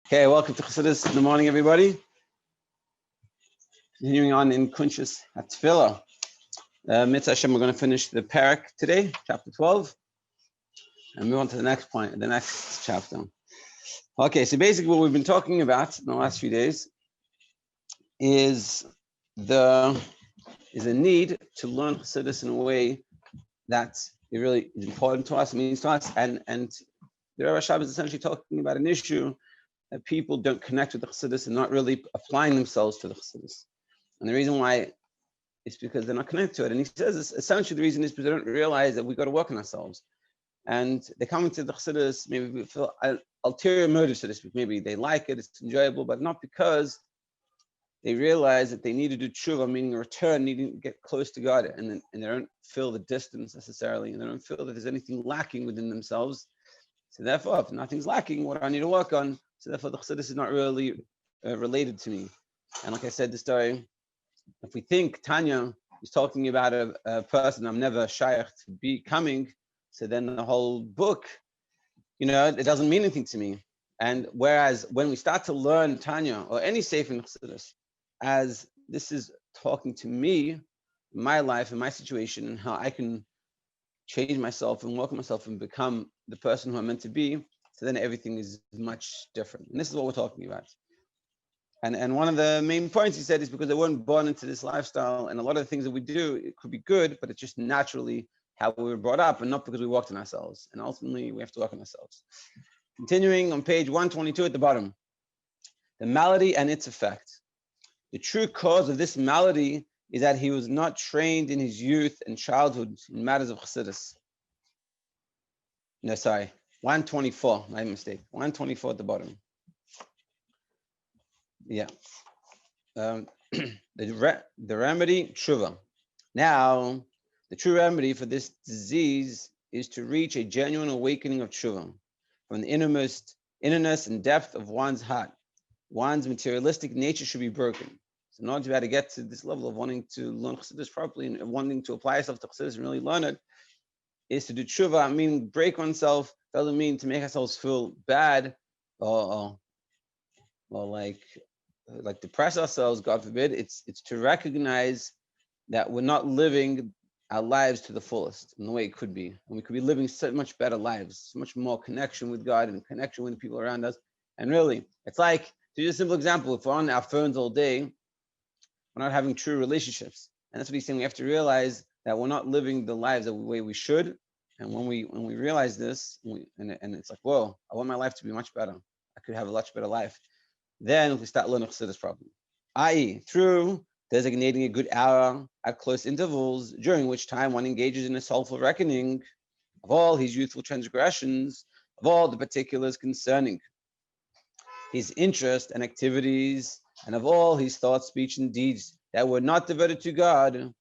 Okay, welcome to Chassidus in the morning, everybody. Continuing on in Kuntres Hatefila. Mitzvah Hashem, we're going to finish the parak today, chapter 12, and move on to the next point, the next chapter. Okay, so basically what we've been talking about in the last few days is the need to learn Chassidus in a way that it really is important to us, means to us, and the Rebbe Shabbos is essentially talking about an issue that people don't connect with the Chassidus and not really applying themselves to the Chassidus. And the reason why is because they're not connected to it. And he says essentially the reason is because they don't realize that we've got to work on ourselves. And they come into the Chassidus, maybe we feel ulterior motives, so to speak. Maybe they like it, it's enjoyable, but not because they realize that they need to do tshuva, meaning a return, needing to get close to God, and they don't feel the distance necessarily, and they don't feel that there's anything lacking within themselves. So therefore, if nothing's lacking, what do I need to work on? So therefore, the Chassidus is not really related to me. And like I said, the story, if we think Tanya is talking about a person I'm never shaykh to be coming, so then the whole book, it doesn't mean anything to me. And whereas when we start to learn Tanya or any sefer in Chassidus, as this is talking to me, my life and my situation, and how I can change myself and work on myself and become the person who I'm meant to be, so then everything is much different. And this is what we're talking about. And one of the main points he said is because they weren't born into this lifestyle, and a lot of the things that we do, it could be good, but it's just naturally how we were brought up and not because we worked on ourselves. And ultimately, we have to work on ourselves. Continuing on page 122 at the bottom, the malady and its effect. The true cause of this malady is that he was not trained in his youth and childhood in matters of Chassidus. 124, my mistake. 124 at the bottom. Yeah. The remedy, tshuva. Now, the true remedy for this disease is to reach a genuine awakening of tshuva from the innerness and depth of one's heart. One's materialistic nature should be broken. So in order to be able to get to this level of wanting to learn Chassidus properly and wanting to apply yourself to Chassidus and really learn it, is to do tshuva. I mean, break oneself doesn't mean to make ourselves feel bad or like depress ourselves, God forbid. It's to recognize that we're not living our lives to the fullest in the way it could be. And we could be living so much better lives, so much more connection with God and connection with the people around us. And really, it's like, to use a simple example, if we're on our phones all day, we're not having true relationships. And that's what he's saying. We have to realize that we're not living the lives the way we should. And when we realize this, and it's like, whoa, I want my life to be much better. I could have a much better life. Then we start learning Chassidus properly, i.e., through designating a good hour at close intervals, during which time one engages in a soulful reckoning of all his youthful transgressions, of all the particulars concerning his interest and activities, and of all his thoughts, speech, and deeds that were not devoted to God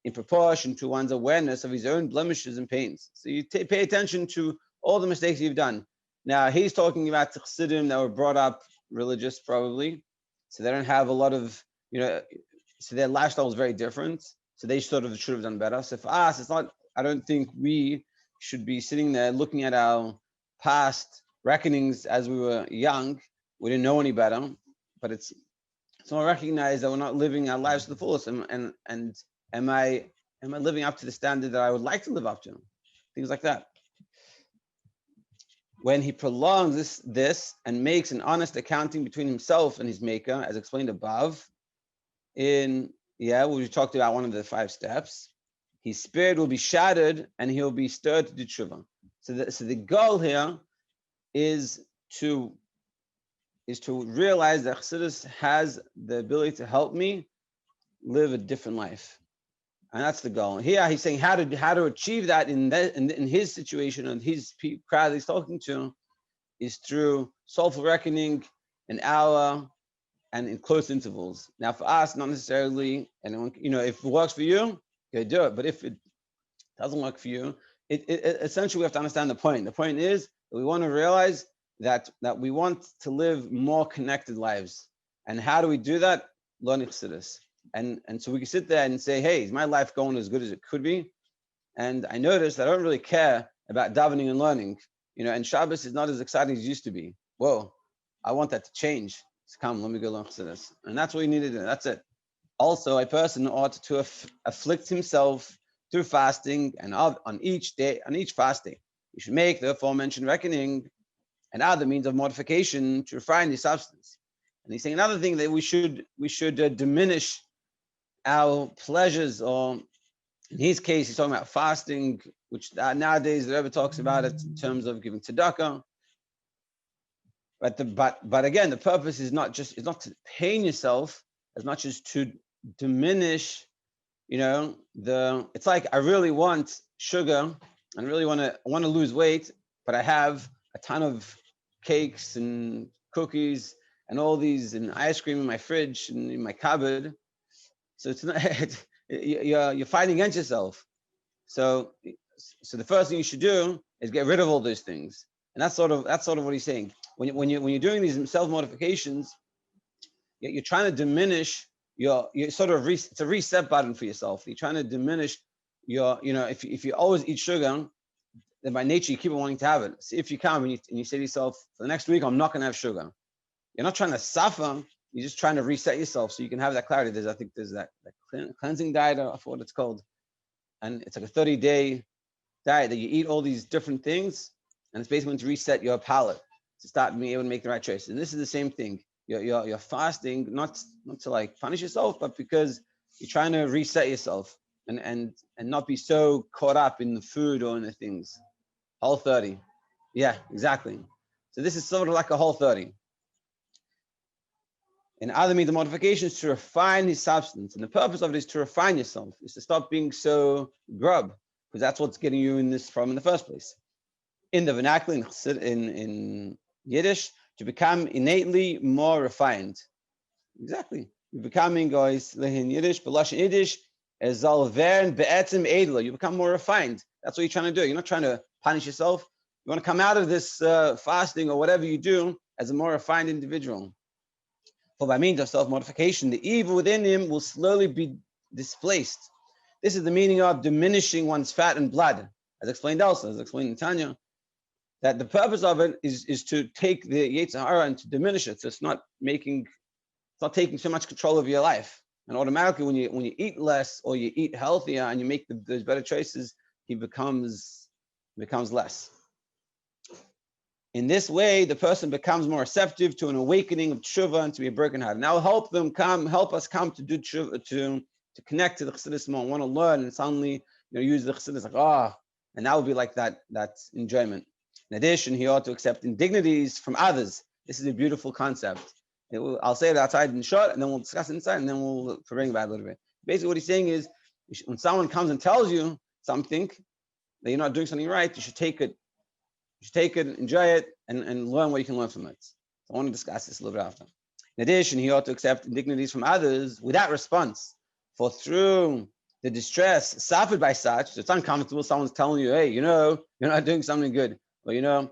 in proportion to one's awareness of his own blemishes and pains. So you pay attention to all the mistakes you've done. Now, he's talking about Chassidim that were brought up religious, probably, so they don't have a lot of, so their lifestyle is very different, so they should have done better. So for us, it's not, I don't think we should be sitting there looking at our past reckonings as we were young. We didn't know any better, but it's so I recognize that we're not living our lives to the fullest, and am I living up to the standard that I would like to live up to? Things like that. When he prolongs this and makes an honest accounting between himself and his maker, as explained above, we talked about one of the 5 steps, his spirit will be shattered and he'll be stirred to do tshuva. So the goal here is to realize that Chassidus has the ability to help me live a different life. And that's the goal. Here he's saying how to achieve that in his situation and his crowd he's talking to is through soulful reckoning, an hour, and in close intervals. Now for us, not necessarily, and if it works for you, you do it. But if it doesn't work for you, it essentially we have to understand the point. The point is that we want to realize that we want to live more connected lives. And how do we do that? Learning Chassidus. And so we can sit there and say, hey, is my life going as good as it could be? And I noticed that I don't really care about davening and learning, and Shabbos is not as exciting as it used to be. Whoa, I want that to change. So come, let me go learn Chassidus. And that's what you need to do. That's it. Also, a person ought to afflict himself through fasting, and on each day, on each fasting, you should make the aforementioned reckoning and other means of mortification to refine the substance. And he's saying another thing that we should diminish our pleasures, or in his case, he's talking about fasting, which nowadays the Rebbe talks about it in terms of giving tzedakah. But again, the purpose is not to pain yourself as much as to diminish, it's like I really want sugar and really want to lose weight, but I have a ton of cakes and cookies and all these and ice cream in my fridge and in my cupboard. So it's not you're fighting against yourself. So the first thing you should do is get rid of all those things, and that's sort of what he's saying. When you're doing these self mortifications, you're trying to diminish you're sort of it's a reset button for yourself. You're trying to diminish if you always eat sugar, then by nature you keep on wanting to have it. See if you come and you say to yourself, for the next week I'm not going to have sugar. You're not trying to suffer. You're just trying to reset yourself so you can have that clarity. There's that cleansing diet, I forget what it's called, and it's like a 30-day diet that you eat all these different things, and it's basically to reset your palate to start being able to make the right choices. And this is the same thing. You're fasting not to like punish yourself, but because you're trying to reset yourself and not be so caught up in the food or in the things. Whole 30. Yeah, exactly. So this is sort of like a whole 30. In other means, the modifications to refine his substance. And the purpose of it is to refine yourself, is to stop being so grub, because that's what's getting you in this from in the first place. In the vernacular, in Yiddish, to become innately more refined. Exactly. You're becoming, guys, in Yiddish, B'lashon Yiddish, you become more refined. That's what you're trying to do. You're not trying to punish yourself. You want to come out of this fasting or whatever you do as a more refined individual. For by means of self-mortification, the evil within him will slowly be displaced. This is the meaning of diminishing one's fat and blood, as explained also, as explained in Tanya, that the purpose of it is to take the Yetzer Hara and to diminish it. So it's not taking so much control of your life. And automatically, when you eat less or you eat healthier and you make those better choices, he becomes less. In this way, the person becomes more receptive to an awakening of tshuva and to be a broken heart. Now help us come to do tshuva, to connect to the Chassidus more, want to learn, and suddenly use the Chassidus and that would be like that enjoyment. In addition, he ought to accept indignities from others. This is a beautiful concept. I'll say it outside in short, and then we'll discuss it inside, and then we'll bring about it a little bit. Basically, what he's saying is, when someone comes and tells you something that you're not doing something right, you should take it. You should take it, enjoy it, and learn what you can learn from it. So I want to discuss this a little bit after. In addition, he ought to accept indignities from others without response. For through the distress suffered by such, it's uncomfortable. Someone's telling you, hey, you're not doing something good. Well,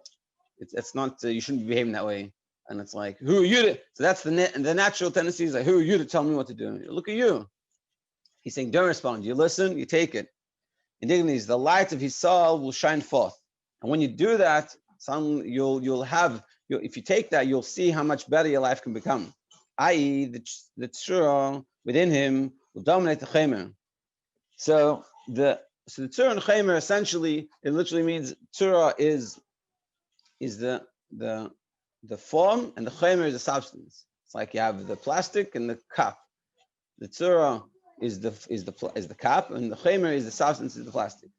it's not, you shouldn't be behaving that way. And it's like, who are you to? So that's the natural tendency is like, who are you to tell me what to do? Look at you. He's saying, don't respond. You listen, you take it. Indignities, the light of his soul will shine forth. And when you do that, if you take that, you'll see how much better your life can become. I.e., the tzura within him will dominate the chemer. So the tzura and chemer essentially, it literally means tzura is the form, and the chemer is the substance. It's like you have the plastic and the cup. The tzura is the cup, and the chemer is the substance, is the plastic.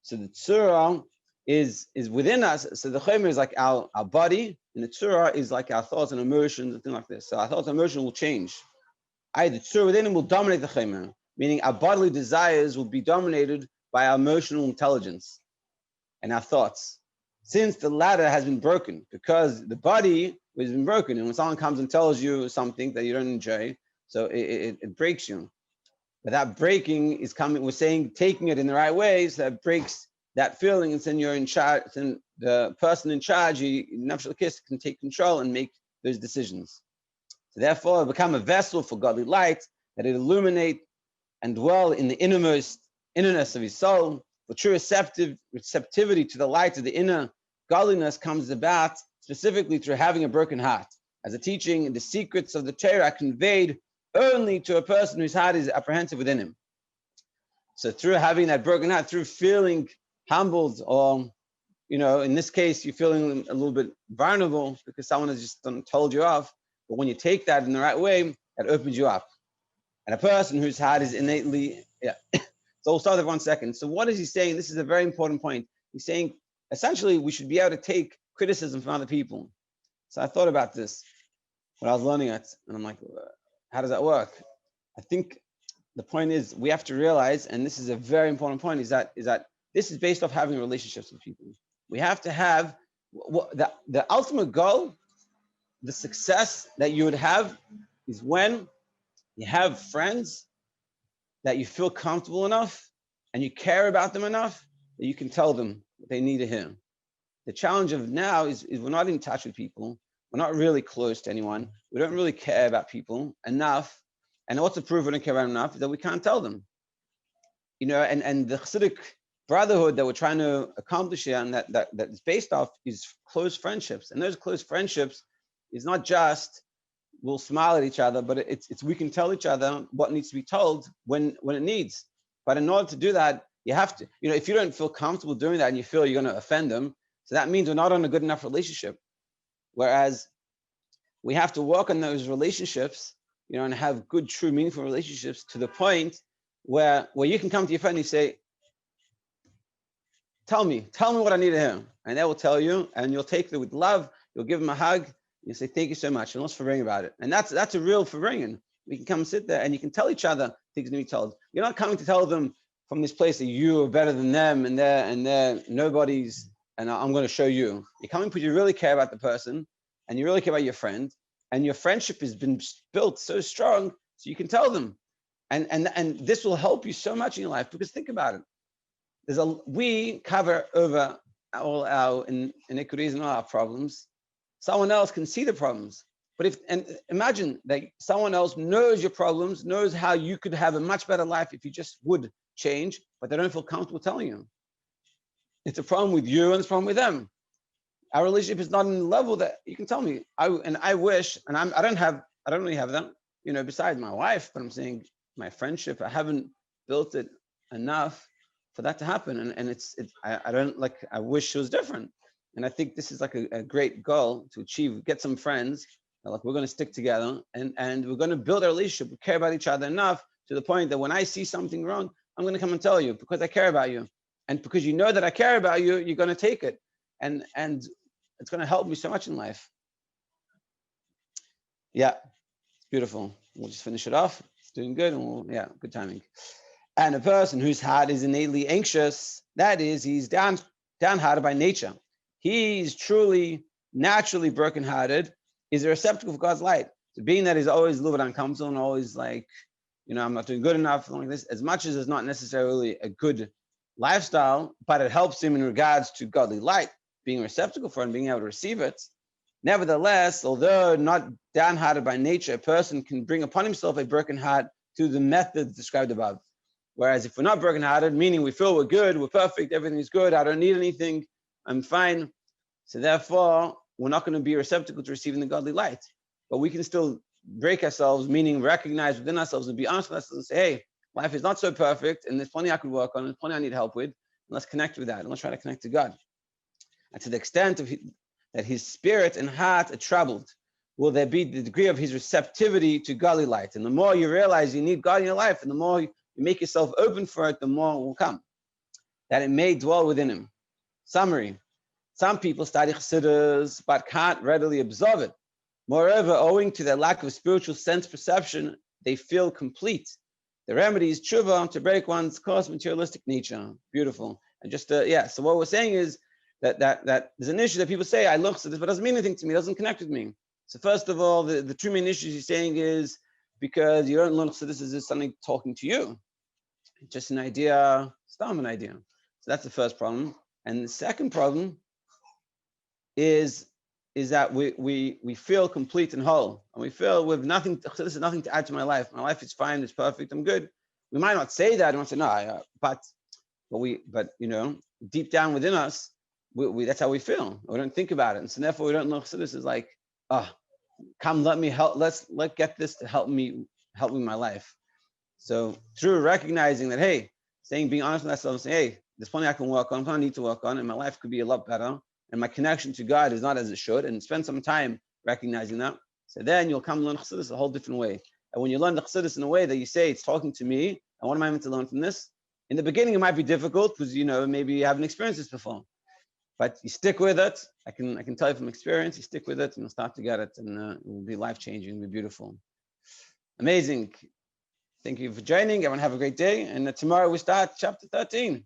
So the tzura is within us. So the chemer is like our body, and the tzura is like our thoughts and emotions and things like this. So our thoughts and emotions will change. The tzura within him will dominate the chemer, meaning our bodily desires will be dominated by our emotional intelligence and our thoughts. Since the latter has been broken, because the body has been broken, and when someone comes and tells you something that you don't enjoy, so it breaks you. But that breaking is coming, we're saying taking it in the right way, so that breaks that feeling, and then you're in charge, and the person in charge, natural kiss, can take control and make those decisions. So therefore, become a vessel for godly light, that it illuminate and dwell in the innerness of his soul. For true receptivity to the light of the inner godliness comes about specifically through having a broken heart. as a teaching, the secrets of the Torah are conveyed only to a person whose heart is apprehensive within him. So through having that broken heart, through feeling humbled, or in this case, you're feeling a little bit vulnerable because someone has just told you off. But when you take that in the right way, that opens you up. And a person whose heart is innately, So we'll start there 1 second. So what is he saying? This is a very important point. He's saying, essentially, we should be able to take criticism from other people. So I thought about this when I was learning it, and I'm like, how does that work? I think the point is we have to realize, and this is a very important point, is that this is based off having relationships with people. We have to have the ultimate goal, the success that you would have is when you have friends that you feel comfortable enough and you care about them enough that you can tell them what they need to hear. The challenge of now is we're not in touch with people. We're not really close to anyone. We don't really care about people enough. And what's the proof we don't care about them enough is that we can't tell them. And the Chassidic brotherhood that we're trying to accomplish here, and that is based off is close friendships. And those close friendships is not just we'll smile at each other, but it's we can tell each other what needs to be told when it needs. But in order to do that, you have to, if you don't feel comfortable doing that and you feel you're going to offend them, so that means we're not on a good enough relationship. Whereas we have to work on those relationships, and have good, true, meaningful relationships to the point where you can come to your friend and you say, tell me what I need to hear. And they will tell you, and you'll take it with love, you'll give them a hug, you say, thank you so much, and let's forring about it. And that's a real forring. We can come and sit there and you can tell each other things to be told. You're not coming to tell them from this place that you are better than them and they're nobody's, and I'm going to show you. You're coming because you really care about the person and you really care about your friend, and your friendship has been built so strong so you can tell them. And this will help you so much in your life, because think about it. We cover over all our iniquities and all our problems. Someone else can see the problems. But imagine that someone else knows your problems, knows how you could have a much better life if you just would change, but they don't feel comfortable telling you. It's a problem with you and it's a problem with them. Our relationship is not on the level that you can tell me. I wish, and I don't really have that, besides my wife, but I'm saying my friendship, I haven't built it enough for that to happen. And I wish it was different. And I think this is like a great goal to achieve. Get some friends, like we're going to stick together and we're going to build a relationship. We care about each other enough to the point that when I see something wrong, I'm going to come and tell you because I care about you. And because you know that I care about you, you're going to take it. And it's going to help me so much in life. Yeah, it's beautiful. We'll just finish it off. It's doing good. And good timing. And a person whose heart is innately anxious, that is, he's downhearted by nature. He's truly, naturally brokenhearted, is a receptacle of God's light. So being that he's always a little bit uncomfortable and always like, I'm not doing good enough, like this, as much as it's not necessarily a good lifestyle, but it helps him in regards to godly light, being a receptacle for it and being able to receive it. Nevertheless, although not downhearted by nature, a person can bring upon himself a broken heart through the methods described above. Whereas if we're not brokenhearted, meaning we feel we're good, we're perfect, everything is good, I don't need anything, I'm fine. So therefore, we're not going to be a receptacle to receiving the godly light. But we can still break ourselves, meaning recognize within ourselves and be honest with ourselves and say, hey, life is not so perfect, and there's plenty I could work on, and there's plenty I need help with, and let's connect with that, and let's try to connect to God. And to the extent that his spirit and heart are troubled, will there be the degree of his receptivity to godly light. And the more you realize you need God in your life, and the more you make yourself open for it, the more it will come, that it may dwell within him. Summary. Some people study Chassidus, but can't readily absorb it. Moreover, owing to their lack of spiritual sense perception, they feel complete. The remedy is tshuva, to break one's coarse materialistic nature. Beautiful. And just, so what we're saying is that there's an issue that people say, I love Chassidus, but it doesn't mean anything to me, it doesn't connect with me. So first of all, the two main issues he's saying is because you don't learn Chassidus as something talking to you. It's just an idea, an idea. So that's the first problem. And the second problem is that we feel complete and whole, and we feel with nothing. This is nothing to add to my life. My life is fine. It's perfect. I'm good. We might not say that. We might say no, but deep down within us, we that's how we feel. We don't think about it, and so therefore we don't know. Chassidus is like, come, let me help. Let's get this to help me in my life. So through recognizing that, hey, being honest with myself, saying, hey, there's plenty I can work on, plenty I need to work on, and my life could be a lot better, and my connection to God is not as it should, and spend some time recognizing that. So then you'll come to learn Chassidus a whole different way. And when you learn the Chassidus in a way that you say, it's talking to me, and what am I meant to learn from this? In the beginning, it might be difficult because, maybe you haven't experienced this before. But you stick with it. I can tell you from experience, you stick with it, and you'll start to get it, and it will be life-changing, it will be beautiful. Amazing. Thank you for joining. Everyone have a great day. And tomorrow we start chapter 13.